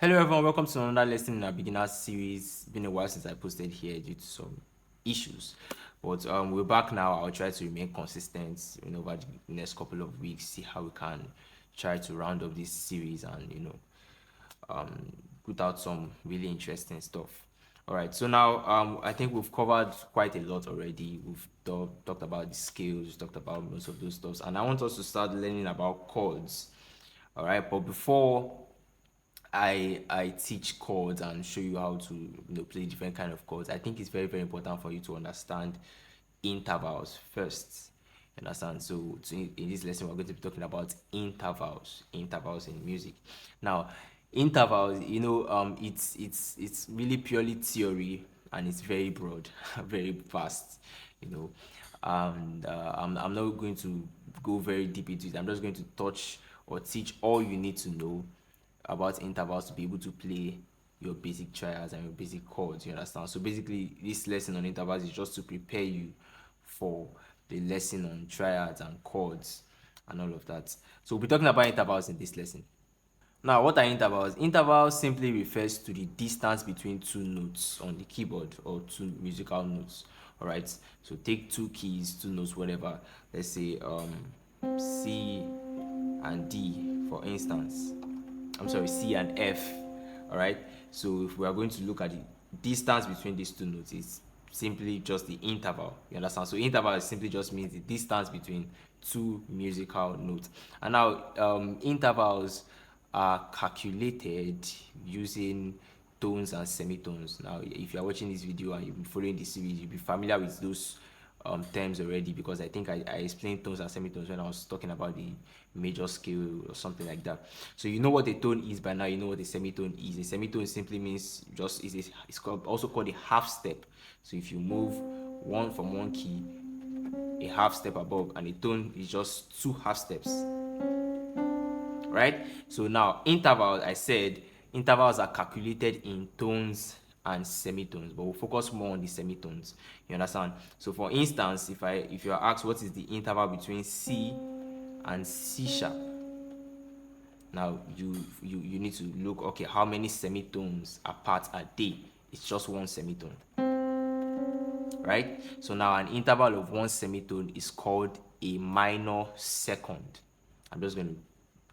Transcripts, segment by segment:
Hello everyone, welcome to another lesson in our beginner series. It's been a while since I posted here due to some issues, but we're back now. I'll try to remain consistent, over the next couple of weeks. See how we can try to round up this series and put out some really interesting stuff. All right, so now I think we've covered quite a lot already. We've talked about the scales, talked about most of those stuffs, and I want us to start learning about chords. All right, but before I teach chords and show you how to play different kind of chords, I think it's very important for you to understand intervals first. You understand? So in this lesson we're going to be talking about intervals in music. Now, intervals, it's really purely theory and it's very broad, very vast, you know. And I'm not going to go very deep into it. I'm just going to touch or teach all you need to know about intervals to be able to play your basic triads and your basic chords. You understand? So basically, this lesson on intervals is just to prepare you for the lesson on triads and chords and all of that. So we'll be talking about intervals in this lesson. Now, what are intervals? Intervals simply refers to the distance between two notes on the keyboard or two musical notes. All right. So take two keys, two notes, whatever. Let's say C and D, for instance. I'm sorry, C and F. All right. So if we are going to look at the distance between these two notes, it's simply just the interval. You understand? So interval simply just means the distance between two musical notes. And now intervals are calculated using tones and semitones. Now, if you are watching this video and you've been following the series, you'll be familiar with those terms already, because I think I explained tones and semitones when I was talking about the major scale or something like that. So you know what a tone is by now. You know what a semitone is. A semitone simply means it's also called a half step. So if you move one from one key a half step above, and a tone is just two half steps, right? So now intervals, I said intervals are calculated in tones and semitones, but we'll focus more on the semitones. You understand? So for instance, if you are asked what is the interval between C and C sharp, now you need to look, okay, how many semitones apart are they? It's just one semitone, right? So now an interval of one semitone is called a minor second. I'm just going to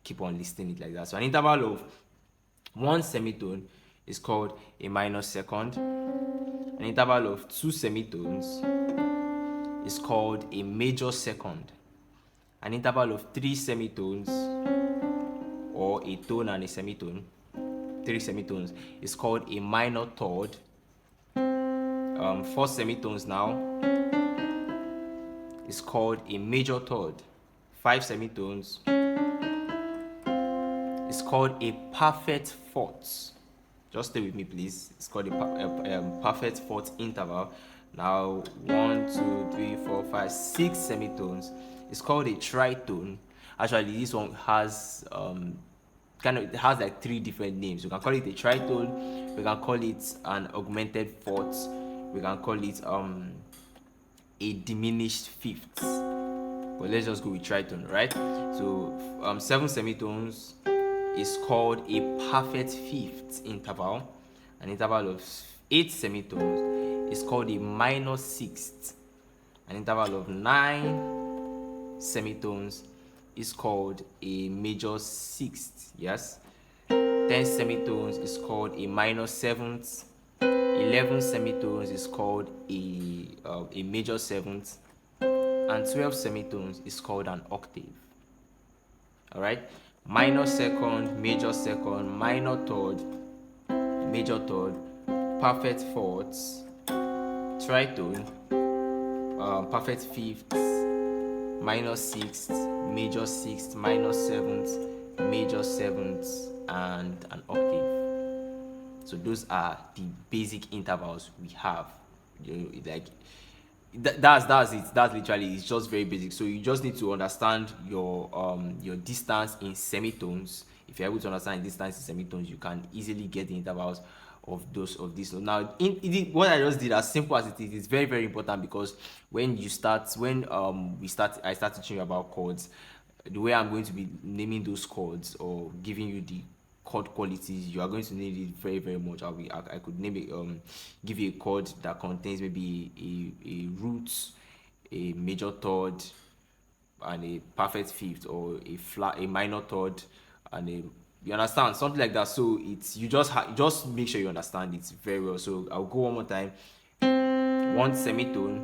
keep on listing it like that. So an interval of one semitone is called a minor second. An interval of two semitones is called a major second. An interval of three semitones, or a tone and a semitone, three semitones, is called a minor third. Four semitones now is called a major third. Five semitones is called a perfect fourth. Just stay with me, please. It's called a perfect fourth interval. Now, 1, 2, 3, 4, 5, 6 semitones. It's called a tritone. Actually, this one has it has like three different names. We can call it a tritone. We can call it an augmented fourth. We can call it a diminished fifth. But let's just go with tritone, right? So seven semitones is called a perfect fifth interval. An interval of 8 semitones is called a minor sixth. An interval of 9 semitones is called a major sixth. Yes. 10 semitones is called a minor seventh. 11 semitones is called a major seventh. And 12 semitones is called an octave. All right. Minor second, major second, minor third, major third, perfect fourths, tritone, perfect fifths, minor sixth, major sixth, minor seventh, major seventh, and an octave. So those are the basic intervals we have. That's it. That's literally, it's just very basic. So you just need to understand your distance in semitones. If you're able to understand distance in semitones, you can easily get the intervals of this. Now, what I just did, as simple as it is very important, because when I start teaching you about chords, the way I'm going to be naming those chords or giving you the chord qualities, you are going to need it very, very much. I could name it, give you a chord that contains maybe a root, a major third, and a perfect fifth, or a minor third, and a, you understand, something like that. So it's, you just make sure you understand it very well. So I'll go one more time. One semitone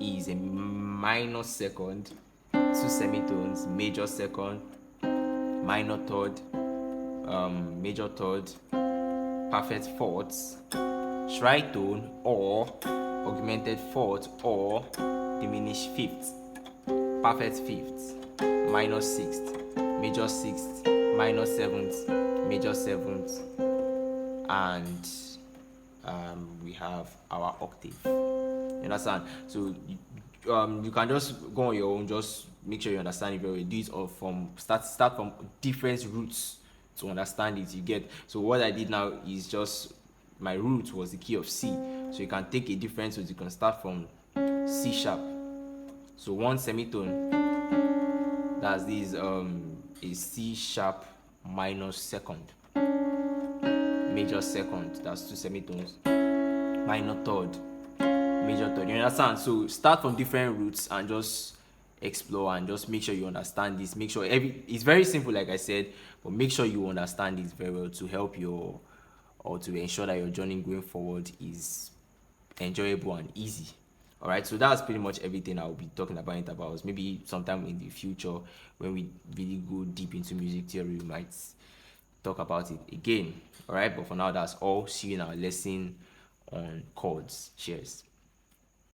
is a minor second, two semitones, major second, minor third, major third, perfect fourths, tritone or augmented fourth or diminished fifth, perfect fifth, minor sixth, major sixth, minor seventh, major seventh, and we have our octave. You understand? So you can just go on your own, just make sure you understand it very well. Do it all from start from different roots to understand it. You get? So what I did now is just, my root was the key of C. So you can take a different root. You can start from C sharp. So one semitone, that's this a C sharp minor second, major second, that's two semitones, minor third, major third. You understand? So start from different roots and just explore, and just make sure you understand this. Make sure it's very simple, like I said, but make sure you understand this very well to help your, or to ensure that your journey going forward is enjoyable and easy. All right, so that's pretty much everything I'll be talking about intervals. Maybe sometime in the future, when we really go deep into music theory, we might talk about it again. All right, but for now, that's all. See you in our lesson on chords. Cheers.